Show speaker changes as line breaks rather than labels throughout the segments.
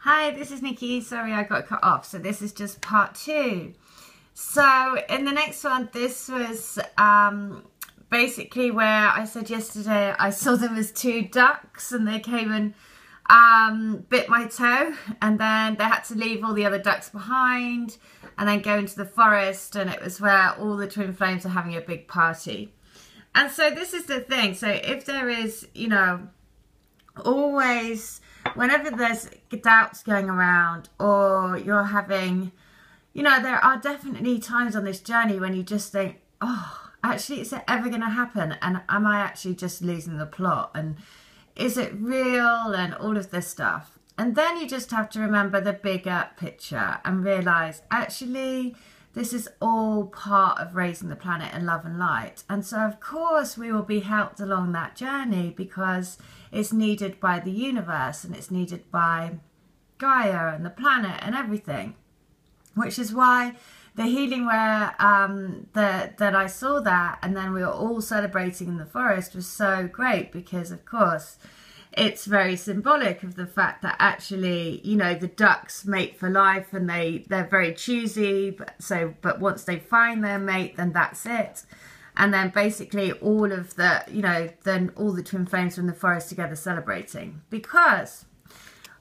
Hi, this is Nikki. Sorry I got cut off. So this is just part 2. So in the next one, this was basically where I said yesterday I saw them as 2 ducks and they came and bit my toe, and then they had to leave all the other ducks behind and then go into the forest, and it was where all the twin flames are having a big party. And so this is the thing. So if there is, you know, always, whenever there's doubts going around or you're having, you know, there are definitely times on this journey when you just think, oh, actually, is it ever going to happen? And am I actually just losing the plot? And is it real? And all of this stuff. And then you just have to remember the bigger picture and realise, actually, this is all part of raising the planet in love and light. And so, of course, we will be helped along that journey because it's needed by the universe and it's needed by Gaia and the planet and everything. Which is why the healing where that I saw that, and then we were all celebrating in the forest, was so great because, of course, it's very symbolic of the fact that actually, you know, the ducks mate for life and they're very choosy. But once they find their mate, then that's it. And then basically all of the, you know, then all the twin flames from the forest together celebrating. Because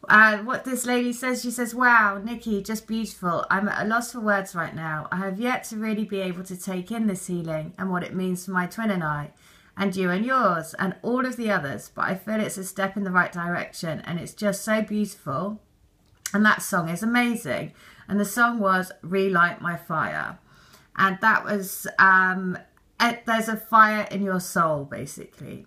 what this lady says, she says, wow, Nikki, just beautiful. I'm at a loss for words right now. I have yet to really be able to take in this healing and what it means for my twin and I, and you and yours, and all of the others. But I feel it's a step in the right direction, and it's just so beautiful. And that song is amazing. And the song was Relight My Fire. And that was, there's a fire in your soul, basically.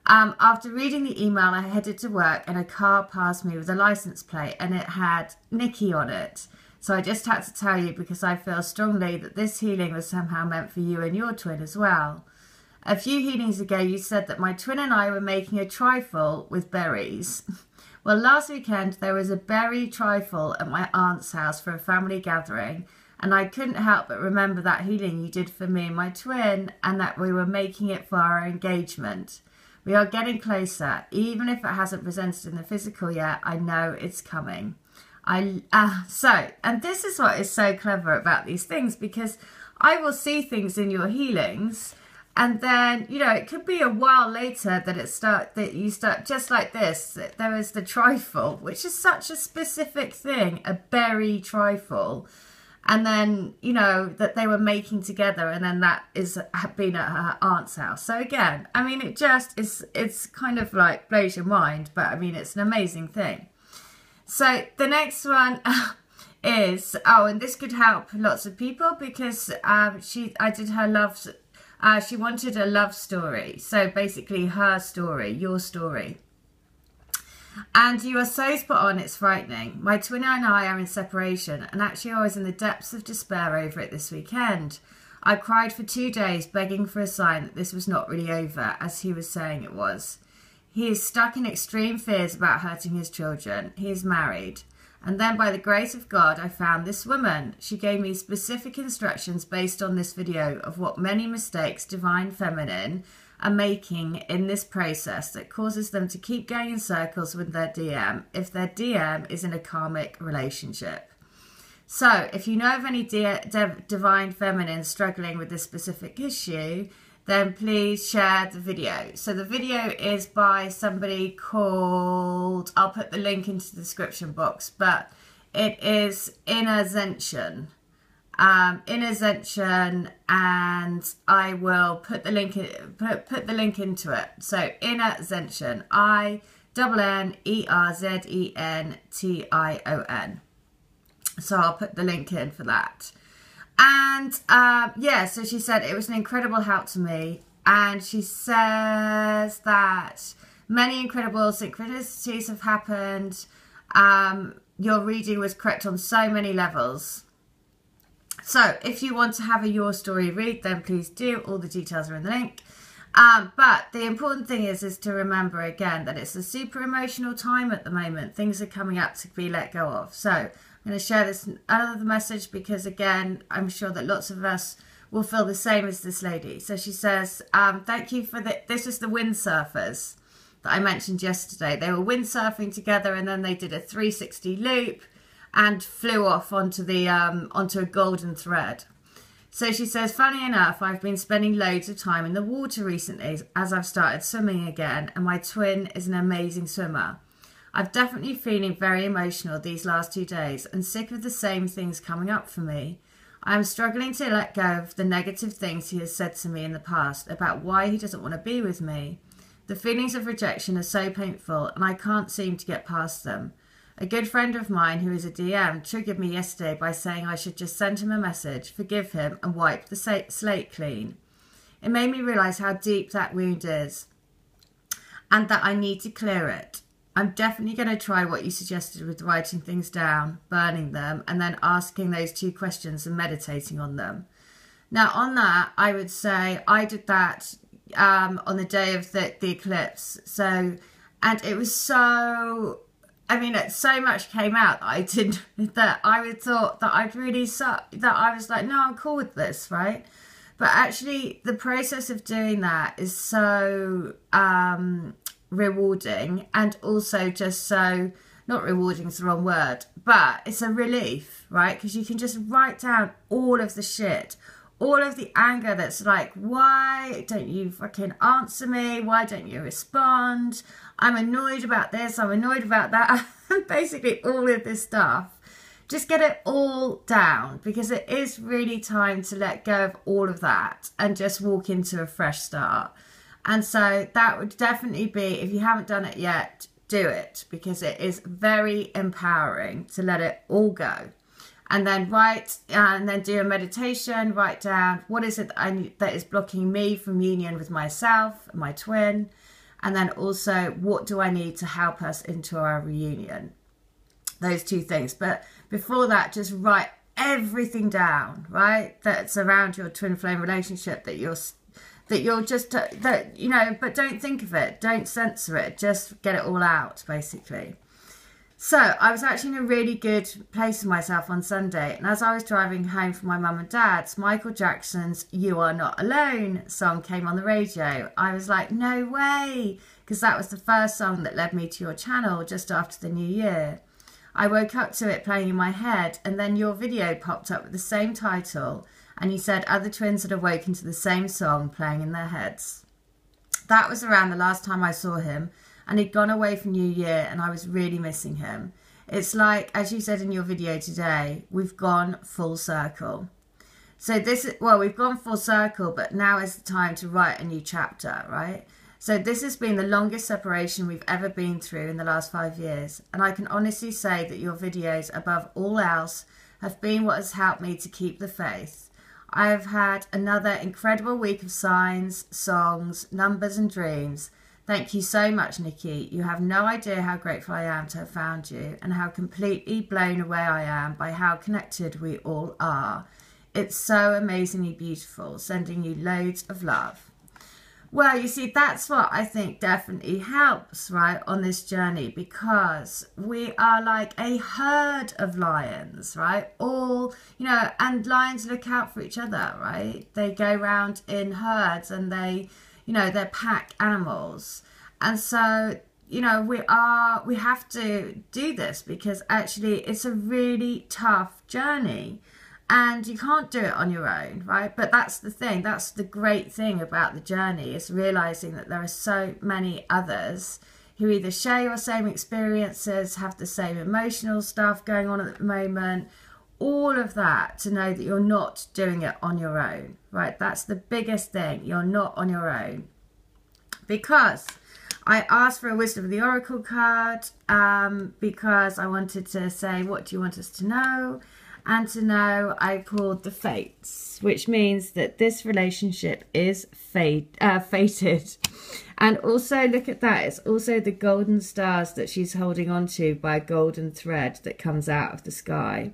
After reading the email, I headed to work and a car passed me with a license plate and it had Nikki on it. So I just had to tell you because I feel strongly that this healing was somehow meant for you and your twin as well. A few healings ago, you said that my twin and I were making a trifle with berries. Well, last weekend, there was a berry trifle at my aunt's house for a family gathering, and I couldn't help but remember that healing you did for me and my twin, and that we were making it for our engagement. We are getting closer. Even if it hasn't presented in the physical yet, I know it's coming. And this is what is so clever about these things, because I will see things in your healings, and then, you know, it could be a while later that you start just like this. There is the trifle, which is such a specific thing, a berry trifle. And then, you know, that they were making together, and then that is been at her aunt's house. So again, I mean, it just is, it's kind of like blows your mind, but I mean, it's an amazing thing. So the next one is, oh, and this could help lots of people because I did her love, she wanted a love story. So basically her story, your story. And you are so spot on, it's frightening. My twin and I are in separation, and actually I was in the depths of despair over it this weekend. I cried for 2 days, begging for a sign that this was not really over, as he was saying it was. He is stuck in extreme fears about hurting his children. He is married. And then by the grace of God, I found this woman. She gave me specific instructions based on this video of what many mistakes Divine Feminine are making in this process that causes them to keep going in circles with their DM if their DM is in a karmic relationship. So if you know of any Divine Feminine struggling with this specific issue, then please share the video. So the video is by somebody called, I'll put the link into the description box, but it is Inner Zention. And I will put the link into it. So Inner Zention, INNERZENTION. So I'll put the link in for that. And yeah, so she said it was an incredible help to me, and she says that many incredible synchronicities have happened. Your reading was correct on so many levels. So if you want to have a Your Story read, then please do. All the details are in the link. But the important thing is to remember again that it's a super emotional time at the moment. Things are coming up to be let go of. So I'm going to share this other message because, again, I'm sure that lots of us will feel the same as this lady. So she says, thank you for this is the windsurfers. that I mentioned yesterday. They were windsurfing together, and then they did a 360 loop and flew off onto the onto a golden thread. So she says, funny enough, I've been spending loads of time in the water recently as I've started swimming again, and my twin is an amazing swimmer. I've definitely feeling very emotional these last 2 days and sick of the same things coming up for me. I am struggling to let go of the negative things he has said to me in the past about why he doesn't want to be with me. The feelings of rejection are so painful and I can't seem to get past them. A good friend of mine who is a DM triggered me yesterday by saying I should just send him a message, forgive him and wipe the slate clean. It made me realise how deep that wound is and that I need to clear it. I'm definitely going to try what you suggested with writing things down, burning them, and then asking those 2 questions and meditating on them. Now, on that, I would say I did that on the day of the eclipse. So, and it was so, I mean, so much came out that I didn't, that I would thought that I'd really, that I was like, no, I'm cool with this, right? But actually, the process of doing that is so rewarding, and also just so, not rewarding is the wrong word, but it's a relief, right? Because you can just write down all of the shit, all of the anger that's like, why don't you fucking answer me? Why don't you respond? I'm annoyed about this, I'm annoyed about that. Basically all of this stuff. Just get it all down, because it is really time to let go of all of that and just walk into a fresh start. And so that would definitely be, if you haven't done it yet, do it, because it is very empowering to let it all go. And then write, and then do a meditation, write down what is it that is blocking me from union with myself, my twin, and then also what do I need to help us into our reunion. Those 2 things. But before that, just write everything down, right? That's around your twin flame relationship that you're just, that, you know, but don't think of it. Don't censor it. Just get it all out, basically. So I was actually in a really good place for myself on Sunday. And as I was driving home from my mum and dad's, Michael Jackson's You Are Not Alone song came on the radio. I was like, no way. Because that was the first song that led me to your channel just after the new year. I woke up to it playing in my head, and then your video popped up with the same title, and you said other twins had awoken to the same song playing in their heads. That was around the last time I saw him, and he'd gone away for New Year, and I was really missing him. It's like, as you said in your video today, we've gone full circle. So we've gone full circle, but now is the time to write a new chapter, right? So this has been the longest separation we've ever been through in the last 5 years. And I can honestly say that your videos, above all else, have been what has helped me to keep the faith. I have had another incredible week of signs, songs, numbers and dreams. Thank you so much, Nikki. You have no idea how grateful I am to have found you and how completely blown away I am by how connected we all are. It's so amazingly beautiful. Sending you loads of love. Well, you see, that's what I think definitely helps, right, on this journey, because we are like a herd of lions, right? All, you know, and lions look out for each other, right? They go around in herds and they, you know, they're pack animals. And so, you know, we have to do this because actually it's a really tough journey. And you can't do it on your own, right? But that's the thing. That's the great thing about the journey, is realizing that there are so many others who either share your same experiences, have the same emotional stuff going on at the moment, all of that, to know that you're not doing it on your own, right? That's the biggest thing. You're not on your own. Because I asked for a Wisdom of the Oracle card because I wanted to say, what do you want us to know? And to know, I pulled the Fates, which means that this relationship is fated. And also, look at that. It's also the golden stars that she's holding on to by a golden thread that comes out of the sky.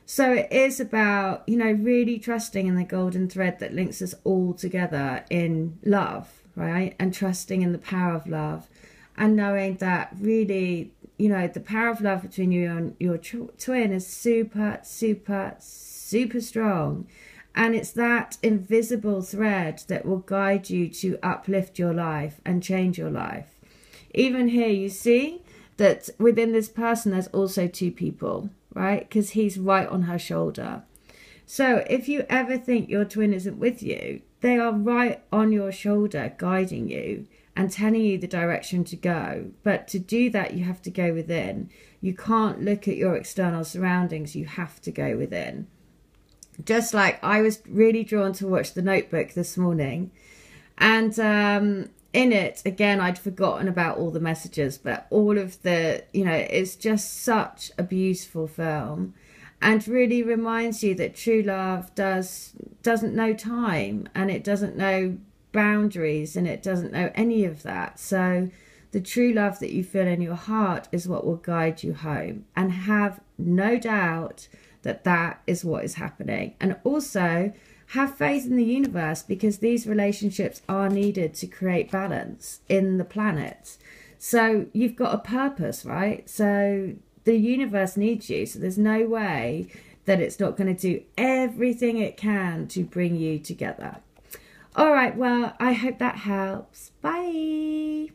So it is about, you know, really trusting in the golden thread that links us all together in love, right? And trusting in the power of love. And knowing that really, you know, the power of love between you and your twin is super, super, super strong. And it's that invisible thread that will guide you to uplift your life and change your life. even here, you see that within this person, there's also two people, right? Because he's right on her shoulder. So if you ever think your twin isn't with you, they are right on your shoulder guiding you and telling you the direction to go. But to do that, you have to go within. You can't look at your external surroundings. You have to go within. Just like I was really drawn to watch The Notebook this morning. And in it, again, I'd forgotten about all the messages, but all of the, you know, it's just such a beautiful film. And really reminds you that true love doesn't know time, and it doesn't know boundaries, and it doesn't know any of that. So the true love that you feel in your heart is what will guide you home. And have no doubt that that is what is happening. And also have faith in the universe, because these relationships are needed to create balance in the planet. So you've got a purpose, right? So the universe needs you, so there's no way that it's not going to do everything it can to bring you together. All right, well, I hope that helps. Bye.